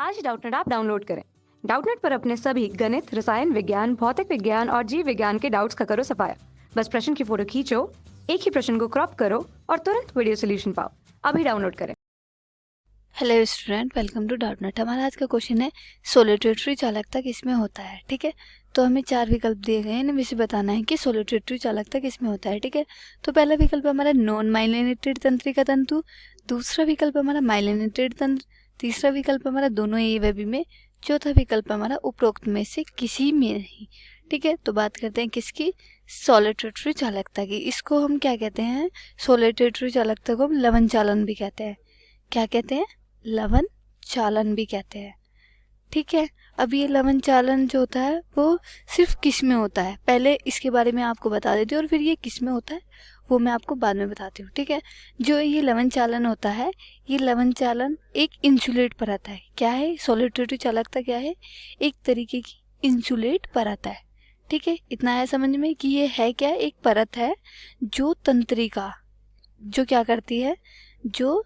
आज Doubtnut app download करें। Doubtnut पर अपने सभी गणित, रसायन विज्ञान, भौतिक विज्ञान और जीव विज्ञान के डाउट्स का करो सफाया। बस प्रश्न की फोटो खींचो, एक ही प्रश्न को क्रॉप करो और तुरंत वीडियो सोल्यूशन पाओ। अभी डाउनलोड करें। Hello student, welcome to Doubtnut. हमारा आज का क्वेश्चन है सोलिटरी चालकता किसमें होता है। ठीक है, तो हमें 4 विकल्प दिए गए हैं, इन्हें इसे बताना है कि सोलिटरी चालकता किसमें होता है। ठीक है, तो पहला विकल्प हमारा नॉन माइलिनेटेड तंत्रिका तंतु, दूसरा विकल्प हमारा माइलिनेटेड तंत्र, तीसरा विकल्प हमारा दोनों ए व बी में, चौथा विकल्प हमारा उपरोक्त में से किसी में नहीं। ठीक है, तो बात करते हैं किसकी, सोलिटरी चालकता की। इसको हम क्या कहते हैं, सोलिटरी चालकता को हम लवण चालन भी कहते हैं। क्या कहते हैं, लवण चालन भी कहते हैं। ठीक है, अब ये लवण चालन जो होता है वो सिर्फ किस में होता है, पहले इसके बारे में आपको बता देती हूँ और फिर ये किस में होता है वो मैं आपको बाद में बताती हूँ। ठीक है, जो ये लवण चालन होता है, ये लवण चालन एक इंसुलेट परत है। क्या है, सोलिटरी चालकता क्या है, एक तरीके की इंसुलेट परत है। ठीक है, इतना है समझ में कि ये है क्या, एक परत है जो तंत्रिका, जो क्या करती है, जो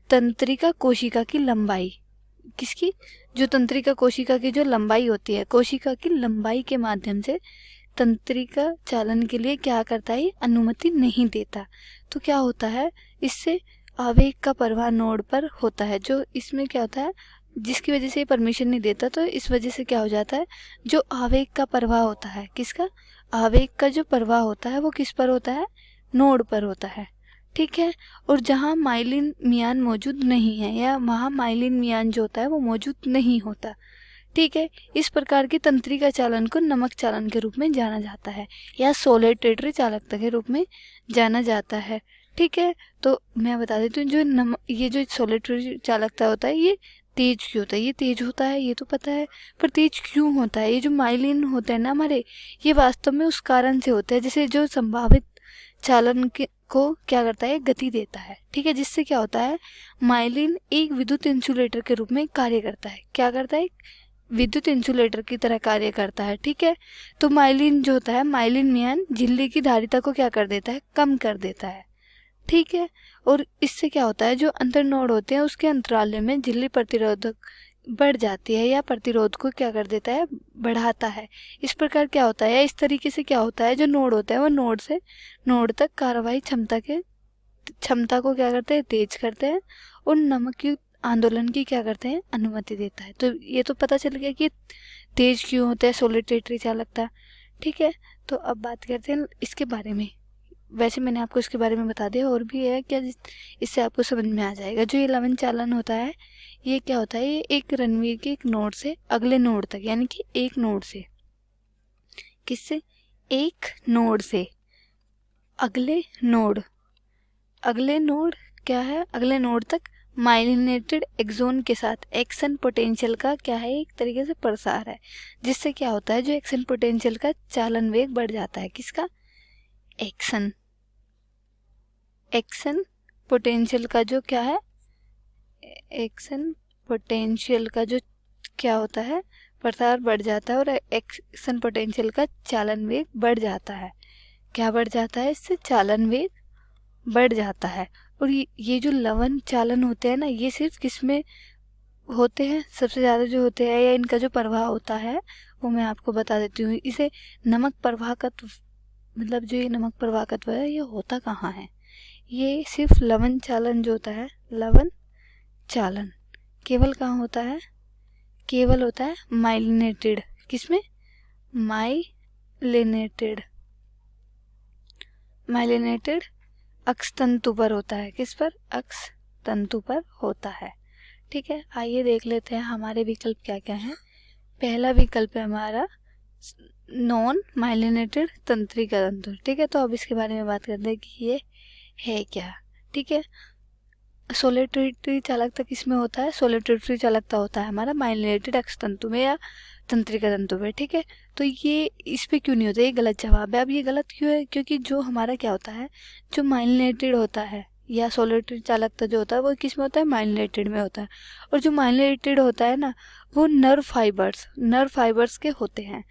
तंत्रिका कोशिका की लंबाई, किसकी, जो तंत्रिका कोशिका की जो लंबाई होती है, कोशिका की लंबाई के माध्यम से तंत्रिका चालन के लिए क्या करता है, अनुमति नहीं देता। तो क्या होता है, इससे आवेग का प्रवाह नोड पर होता है, जो इसमें क्या होता है, जिसकी वजह से ये परमिशन नहीं देता। तो इस वजह से क्या हो जाता है, जो आवेग का प्रवाह होता है, किसका, आवेग का जो प्रवाह होता है वो किस पर होता है, नोड पर होता है। ठीक है, और जहाँ माइलिन मियान मौजूद नहीं है या वहाँ माइलिन मियान जो होता है वो मौजूद नहीं होता। ठीक है, इस प्रकार की तंत्रिका चालन को नमक चालन के रूप में जाना जाता है या सोलिटरी चालकता के रूप में जाना जाता है। ठीक है, तो मैं बता देती हूँ, जो ये जो सोलिटरी चालकता होता है ये तेज क्यों होता है, ये तेज होता है ये तो पता है, पर तेज क्यों होता है, ये जो माइलिन होते हैं ना हमारे, ये वास्तव में उस कारण से होते हैं जैसे जो संभावित चालन को क्या करता है, गति देता है। ठीक है, जिससे क्या होता है, माइलिन एक विद्युत इंसुलेटर के रूप में कार्य करता है। क्या करता है, विद्युत इंसुलेटर की तरह कार्य करता है। ठीक है, तो माइलिन जो होता है, माइलिन मियान झिल्ली की धारिता को क्या कर देता है, कम कर देता है। ठीक है, और इससे क्या होता है, जो अंतर नोड होते हैं उसके अंतराल में झिल्ली प्रतिरोधक बढ़ जाती है या प्रतिरोध को क्या कर देता है, बढ़ाता है। इस प्रकार क्या होता है, इस तरीके से क्या होता है, जो नोड होता है वो नोड से नोड तक कार्यवाही क्षमता को क्या करते हैं, तेज करते हैं और नमक युक्त आंदोलन की क्या करते हैं, अनुमति देता है। तो ये तो पता चल गया कि तेज क्यों होता है सोलिटरी चालकता। ठीक है, तो अब बात करते हैं इसके बारे में। वैसे मैंने आपको इसके बारे में बता दिया, और भी है क्या, इससे आपको समझ में आ जाएगा। जो ये लवण चालन होता है ये क्या होता है, ये एक रणवीर के एक नोड से अगले नोड तक, यानी कि एक नोड से, किससे, एक नोड से अगले नोड, अगले नोड क्या है, अगले नोड तक माइलिनेटेड एक्सोन के साथ एक्शन पोटेंशियल का क्या है, एक तरीके से प्रसार है। जिससे क्या होता है, जो एक्शन पोटेंशियल का चालन वेग बढ़ जाता है, किसका, एक्शन पोटेंशियल का जो क्या है, एक्शन पोटेंशियल का जो क्या होता है, प्रसार बढ़ जाता है और एक्शन पोटेंशियल का चालन वेग बढ़ जाता है। क्या बढ़ जाता है, इससे चालन वेग बढ़ जाता है। और ये जो लवण चालन होते हैं ना, ये सिर्फ किस में होते हैं, सबसे ज़्यादा जो होते हैं या इनका जो प्रवाह होता है वो मैं आपको बता देती हूँ। इसे नमक प्रवाहकत्व, मतलब जो ये नमक प्रवाहकत्व है ये होता कहाँ है, ये सिर्फ लवण चालन जो होता है, लवण चालन केवल कहाँ होता है, केवल होता है माइलिनेटेड, किसमें, माइलिनेटेड अक्ष तंतु पर होता है, किस पर, अक्ष तंतु पर होता है। ठीक है, आइए देख लेते हैं हमारे विकल्प क्या क्या हैं। पहला विकल्प है हमारा नॉन माइलिनेटेड तंत्रिका तंतु। ठीक है, तो अब इसके बारे में बात करते हैं कि ये है क्या। ठीक है, सोलिटरी चालकता किसमें होता है, सोलिटरी चालकता होता है हमारा माइलिनेटेड अक्ष तंतु में या तंत्रिका तंतु में। ठीक है, तो ये इस पे क्यों नहीं होता, ये गलत जवाब है। अब ये गलत क्यों है, क्योंकि जो हमारा क्या होता है, जो माइलिनेटेड होता है या सोलिटरी चालकता जो होता है वो किस में होता है, माइलिनेटेड में होता है। और जो माइलिनेटेड होता है ना, वो नर्व फाइबर्स के होते हैं,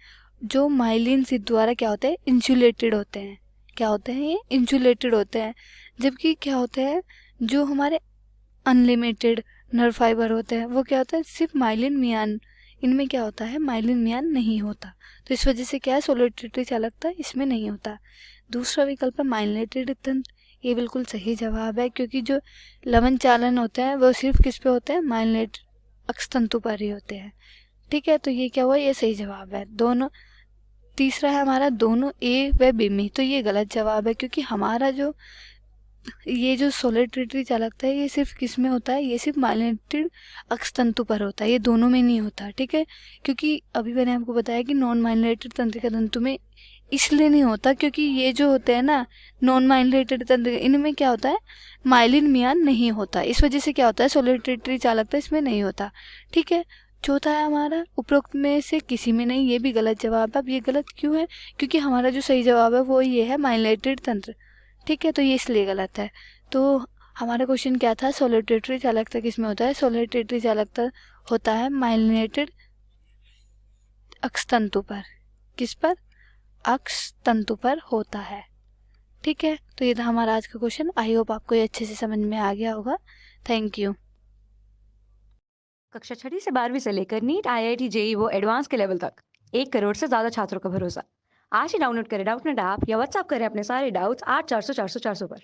जो माइलिन से द्वारा क्या होते हैं, इंसुलेटेड होते हैं। क्या होते हैं, ये इंसुलेटेड होते हैं। जबकि क्या होते हैं, जो हमारे अनलिमिटेड नर्व फाइबर होते हैं वो क्या होता है, सिर्फ माइलिन मियान, इनमें क्या होता है, माइलिन मियान नहीं होता। तो इस वजह से क्या है, सोलिटरी चालकता इसमें नहीं होता। दूसरा विकल्प है माइलिनेटेड तंत्र, ये बिल्कुल सही जवाब है, क्योंकि जो लवण चालन होते हैं वो सिर्फ किस पे होते हैं, माइलिनेटेड अक्षतंतु पर ही होते हैं। ठीक है, तो ये क्या हुआ, ये सही जवाब है दोनों। तीसरा है हमारा दोनों ए व बी में, तो ये गलत जवाब है, क्योंकि हमारा जो ये जो सोलिटरी चालकता है ये सिर्फ किस में होता है, ये सिर्फ माइलिनेटेड अक्षतंतु पर होता है, ये दोनों में नहीं होता। ठीक है, क्योंकि अभी मैंने आपको बताया कि नॉन माइलिनेटेड तंत्रिका तंतु में इसलिए नहीं होता क्योंकि ये जो होते हैं ना नॉन माइलिनेटेड तंत्र, इनमें क्या होता है, माइलिन मियान नहीं होता, इस वजह से क्या होता है, सोलिटरी चालकता इसमें नहीं होता। ठीक है, चौथा है हमारा उपरोक्त में से किसी में नहीं, ये भी गलत जवाब है। अब ये गलत क्यों है, क्योंकि हमारा जो सही जवाब है वो ये है, माइलिनेटेड तंत्र। ठीक है, तो ये इसलिए गलत है। तो हमारा क्वेश्चन क्या था, सोलिटरी चालकता किस में होता है, सोलिटरी चालकता होता है माइलिनेटेड अक्षतंतु पर, किस पर, अक्षतंतु पर होता है। ठीक है, तो ये था हमारा आज का क्वेश्चन। आई होप आपको ये अच्छे से समझ में आ गया होगा। Thank you. कक्षा 6वीं से 12वीं से लेकर नीट, IIT, JEE वो एडवांस के लेवल तक 1 करोड़ से ज़्यादा छात्रों का भरोसा। आज ही डाउनलोड करें डाउटनेट ऐप या व्हाट्सएप करें अपने सारे डाउट्स 8400 400 400 पर।